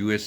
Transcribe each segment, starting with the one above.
US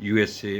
USA,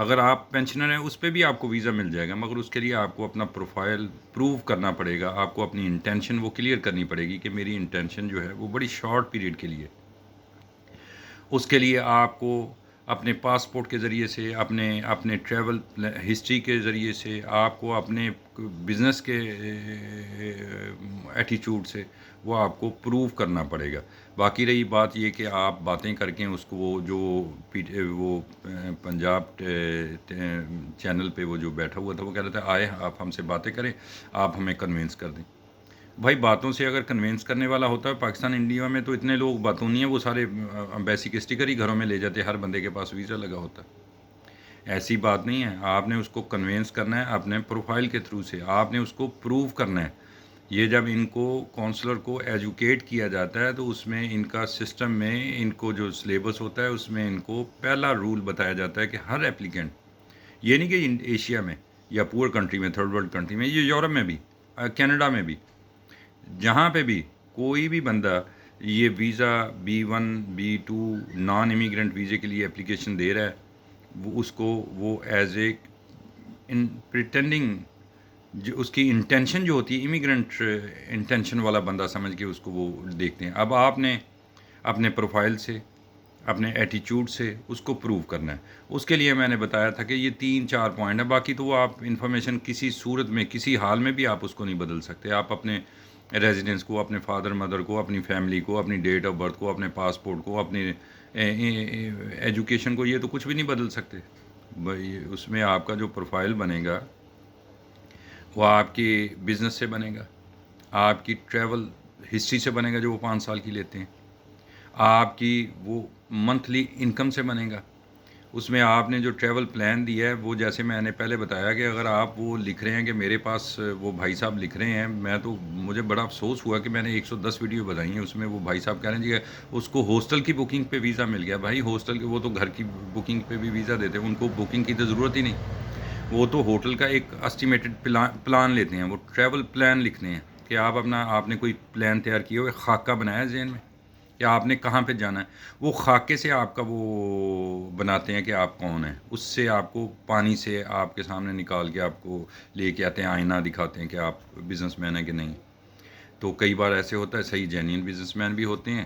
اگر آپ pensioner ہیں اس پہ بھی آپ کو ویزا مل جائے گا، مگر اس کے لیے آپ کو اپنا پروفائل پروو کرنا پڑے گا، آپ کو اپنی انٹینشن وہ کلیئر کرنی پڑے گی کہ میری انٹینشن جو ہے وہ بڑی شارٹ پیریڈ کے لیے۔ اس کے لیے آپ کو اپنے پاسپورٹ کے ذریعے سے، اپنے ٹریول ہسٹری کے ذریعے سے، آپ کو اپنے بزنس کے ایٹیچیوڈ سے وہ آپ کو پروو کرنا پڑے گا۔ باقی رہی بات یہ کہ آپ باتیں کر کے اس کو وہ پنجاب چینل پہ وہ جو بیٹھا ہوا تھا وہ کہہ رہا تھا آئے آپ ہم سے باتیں کریں، آپ ہمیں کنوینس کر دیں۔ بھائی باتوں سے اگر کنوینس کرنے والا ہوتا ہے، پاکستان انڈیا میں تو اتنے لوگ باتوں نہیں ہیں، وہ سارے بیسک اسٹیکر ہی گھروں میں لے جاتے، ہر بندے کے پاس ویزا لگا ہوتا۔ ایسی بات نہیں ہے، آپ نے اس کو کنوینس کرنا ہے اپنے پروفائل کے تھرو سے، آپ نے اس کو پروو کرنا ہے۔ یہ جب ان کو کونسلر کو ایجوکیٹ کیا جاتا ہے تو اس میں ان کا سسٹم میں ان کو جو سلیبس ہوتا ہے اس میں ان کو پہلا رول بتایا جاتا ہے کہ ہر ایپلیکینٹ، یہ نہیں کہ ایشیا میں یا پور کنٹری میں، تھرڈ ورلڈ کنٹری میں، یہ یورپ میں بھی، کینیڈا میں بھی، جہاں پہ بھی کوئی بھی بندہ یہ visa B1 B2 naan immigrant ویزے کے لیے اپلیکیشن دے رہا ہے، وہ اس کو وہ ایز اے پریٹینڈنگ، جو اس کی انٹینشن جو ہوتی ہے امیگرنٹ انٹینشن والا بندہ سمجھ کے اس کو وہ دیکھتے ہیں۔ اب آپ نے اپنے پروفائل سے، اپنے ایٹیچیوڈ سے اس کو پروو کرنا ہے۔ اس کے لیے میں نے بتایا تھا کہ یہ 3-4 پوائنٹ ہیں، باقی تو وہ آپ انفارمیشن کسی صورت میں کسی حال میں بھی آپ اس کو نہیں بدل سکتے۔ آپ اپنے ریزیڈنس کو، اپنے فادر مدر کو، اپنی فیملی کو، اپنی ڈیٹ آف برتھ کو، اپنے پاسپورٹ کو، اپنی ایجوکیشن کو، یہ تو کچھ بھی نہیں بدل سکتے بھائی۔ اس میں آپ کا جو پروفائل بنے گا وہ آپ کی بزنس سے بنے گا، آپ کی ٹریول ہسٹری سے بنے گا جو وہ 5 سال کی لیتے ہیں، آپ کی وہ منتھلی انکم سے بنے گا۔ اس میں آپ نے جو ٹریول پلان دیا ہے وہ، جیسے میں نے پہلے بتایا کہ اگر آپ وہ لکھ رہے ہیں کہ میرے پاس وہ بھائی صاحب لکھ رہے ہیں، مجھے بڑا افسوس ہوا کہ میں نے 110 ویڈیو بتائی ہیں، اس میں وہ بھائی صاحب کہہ رہے ہیں جی اس کو ہاسٹل کی بکنگ پہ ویزا مل گیا۔ بھائی ہاسٹل کے، وہ تو گھر کی بکنگ پہ بھی ویزا دیتے ہیں، ان کو بکنگ کی تو ضرورت ہی نہیں، وہ تو ہوٹل کا ایک اسٹیمیٹڈ پلان لیتے ہیں، وہ ٹریول پلان لکھتے ہیں کہ آپ نے کوئی پلان تیار کیا ہو، ایک خاکہ بنایا ذہن میں کہ آپ نے کہاں پہ جانا ہے، وہ خاکے سے آپ کا وہ بناتے ہیں کہ آپ کون ہیں، اس سے آپ کو پانی سے آپ کے سامنے نکال کے آپ کو لے کے آتے ہیں، آئینہ دکھاتے ہیں کہ آپ بزنس مین ہیں کہ نہیں۔ تو کئی بار ایسے ہوتا ہے، صحیح جینین بزنس مین بھی ہوتے ہیں،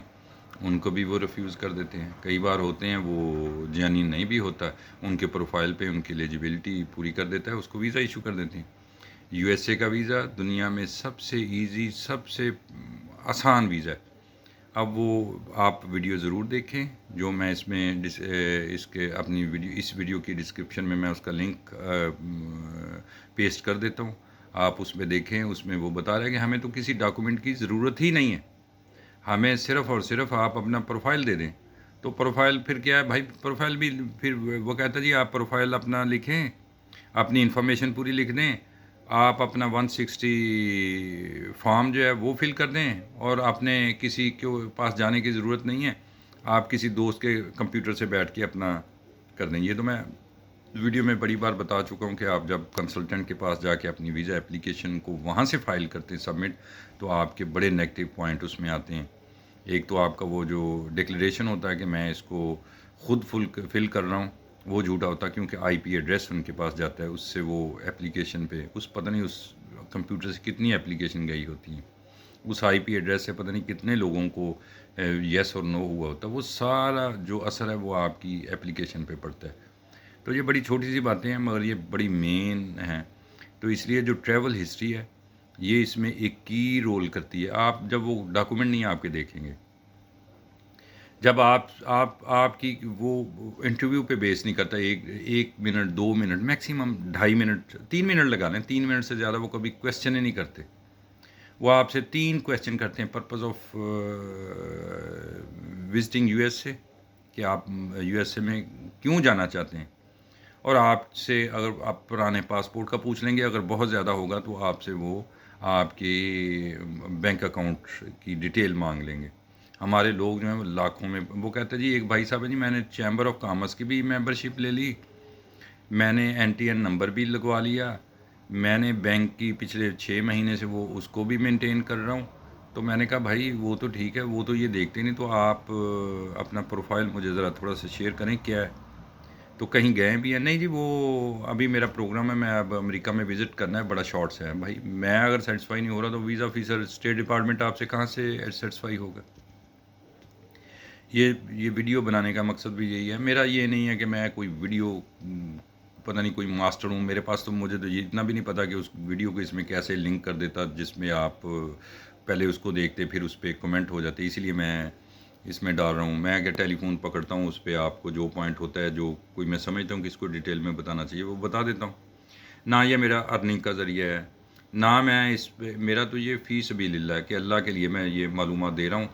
ان کو بھی وہ ریفیوز کر دیتے ہیں، کئی بار ہوتے ہیں وہ جینین نہیں بھی ہوتا، ان کے پروفائل پہ ان کی ایلیجبلٹی پوری کر دیتا ہے، اس کو ویزا ایشو کر دیتے ہیں۔ USA کا ویزا دنیا میں سب سے ایزی، سب سے آسان ویزا ہے۔ اب وہ آپ ویڈیو ضرور دیکھیں جو میں اس میں اس کے اپنی ویڈیو، اس ویڈیو کی ڈسکرپشن میں اس کا لنک پیسٹ کر دیتا ہوں، آپ اس میں دیکھیں۔ اس میں وہ بتا رہا ہے کہ ہمیں تو کسی ڈاکومنٹ کی ضرورت ہی نہیں ہے، ہمیں صرف اور صرف آپ اپنا پروفائل دے دیں۔ تو پروفائل پھر کیا ہے بھائی، پروفائل بھی پھر وہ کہتا ہے جی آپ پروفائل اپنا لکھیں، اپنی انفارمیشن پوری لکھ دیں، آپ اپنا 160 فارم جو ہے وہ فل کر دیں، اور اپنے کسی کے پاس جانے کی ضرورت نہیں ہے، آپ کسی دوست کے کمپیوٹر سے بیٹھ کے اپنا کر دیں۔ یہ تو میں ویڈیو میں بڑی بار بتا چکا ہوں کہ آپ جب کنسلٹنٹ کے پاس جا کے اپنی ویزا اپلیکیشن کو وہاں سے فائل کرتے ہیں سبمٹ، تو آپ کے بڑے نیگیٹو پوائنٹ اس میں آتے ہیں۔ ایک تو آپ کا وہ جو ڈکلیریشن ہوتا ہے کہ میں اس کو خود فل کر رہا ہوں، وہ جھوٹا ہوتا ہے، کیونکہ IP ایڈریس ان کے پاس جاتا ہے، اس سے وہ ایپلیکیشن پہ پتہ نہیں اس کمپیوٹر سے کتنی ایپلیکیشن گئی ہوتی ہیں، اس IP ایڈریس سے پتہ نہیں کتنے لوگوں کو یس اور نو ہوا ہوتا ہے، وہ سارا جو اثر ہے وہ آپ کی ایپلیکیشن پہ پڑتا ہے۔ تو یہ بڑی چھوٹی سی باتیں ہیں مگر یہ بڑی مین ہیں، تو اس لیے جو ٹریول ہسٹری ہے یہ اس میں ایک کی رول کرتی ہے۔ آپ جب وہ ڈاکومنٹ نہیں آپ کے دیکھیں گے، جب آپ کی وہ انٹرویو پہ بیس نہیں کرتا، 1 minute 2 minute maximum 2.5 minute 3 minute لگا لیں، 3 منٹ سے زیادہ وہ کبھی کویشچن ہی نہیں کرتے۔ وہ آپ سے 3 کویشچن کرتے ہیں پرپز آف وزٹنگ USA، کہ آپ USA میں کیوں جانا چاہتے ہیں، اور آپ سے اگر آپ پرانے پاسپورٹ کا پوچھ لیں گے، اگر بہت زیادہ ہوگا تو آپ سے وہ آپ کی بینک اکاؤنٹ کی ڈیٹیل مانگ لیں گے۔ ہمارے لوگ جو ہیں وہ لاکھوں میں، وہ کہتے ہیں جی ایک بھائی صاحب ہے جی میں نے چیمبر آف کامرس کی بھی ممبرشپ لے لی، میں نے NTN نمبر بھی لگوا لیا، میں نے بینک کی پچھلے 6 مہینے سے وہ اس کو بھی مینٹین کر رہا ہوں۔ تو میں نے کہا بھائی وہ تو ٹھیک ہے، وہ تو یہ دیکھتے نہیں، تو آپ اپنا پروفائل مجھے ذرا تھوڑا سا شیئر کریں کیا ہے۔ تو کہیں گئے بھی ہیں؟ نہیں جی، وہ ابھی میرا پروگرام ہے، میں اب امریکہ میں وزٹ کرنا ہے، بڑا شارٹس ہے بھائی، میں اگر سیٹسفائی نہیں ہو رہا تو ویزا آفیسر اسٹیٹ ڈپارٹمنٹ آپ سے کہاں سے سیٹسفائی ہوگا؟ یہ ویڈیو بنانے کا مقصد بھی یہی ہے میرا، یہ نہیں ہے کہ میں کوئی ویڈیو پتہ نہیں کوئی ماسٹر ہوں، میرے پاس تو مجھے تو یہ اتنا بھی نہیں پتا کہ اس ویڈیو کو اس میں کیسے لنک کر دیتا جس میں آپ پہلے اس کو دیکھتے پھر اس پہ کمنٹ ہو جاتے، اسی لیے میں اس میں ڈال رہا ہوں۔ میں اگر ٹیلی فون پکڑتا ہوں، اس پہ آپ کو جو پوائنٹ ہوتا ہے، جو کوئی میں سمجھتا ہوں کہ اس کو ڈیٹیل میں بتانا چاہیے، وہ بتا دیتا ہوں۔ نہ یہ میرا ارننگ کا ذریعہ ہے، نہ میں اس پہ، میرا تو یہ فی سبیل اللہ ہے کہ اللہ کے لیے میں یہ معلومات دے رہا ہوں،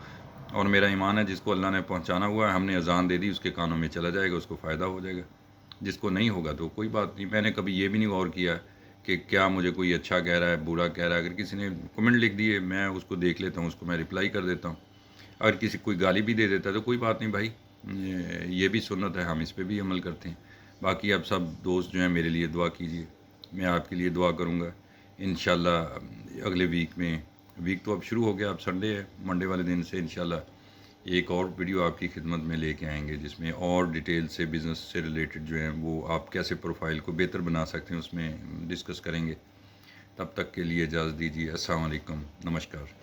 اور میرا ایمان ہے جس کو اللہ نے پہنچانا ہوا ہے، ہم نے اذان دے دی، اس کے کانوں میں چلا جائے گا، اس کو فائدہ ہو جائے گا۔ جس کو نہیں ہوگا تو کوئی بات نہیں۔ میں نے کبھی یہ بھی نہیں غور کیا کہ کیا مجھے کوئی اچھا کہہ رہا ہے، برا کہہ رہا ہے۔ اگر کسی نے کمنٹ لکھ دیے، میں اس کو دیکھ لیتا ہوں، اس کو میں رپلائی کر دیتا ہوں۔ اگر کسی کوئی گالی بھی دے دیتا ہے تو کوئی بات نہیں بھائی، یہ بھی سنت ہے، ہم اس پہ بھی عمل کرتے ہیں۔ باقی اب سب دوست جو ہیں میرے لیے دعا کیجیے، میں آپ کے لیے دعا کروں گا انشاءاللہ۔ اگلے ویک میں، ویک تو اب شروع ہو گیا، اب سنڈے ہے، منڈے والے دن سے انشاءاللہ ایک اور ویڈیو آپ کی خدمت میں لے کے آئیں گے، جس میں اور ڈیٹیل سے بزنس سے ریلیٹڈ جو ہیں وہ آپ کیسے پروفائل کو بہتر بنا سکتے ہیں، اس میں ڈسکس کریں گے۔ تب تک کے لیے اجازت دیجیے، السلام علیکم، نمسکار۔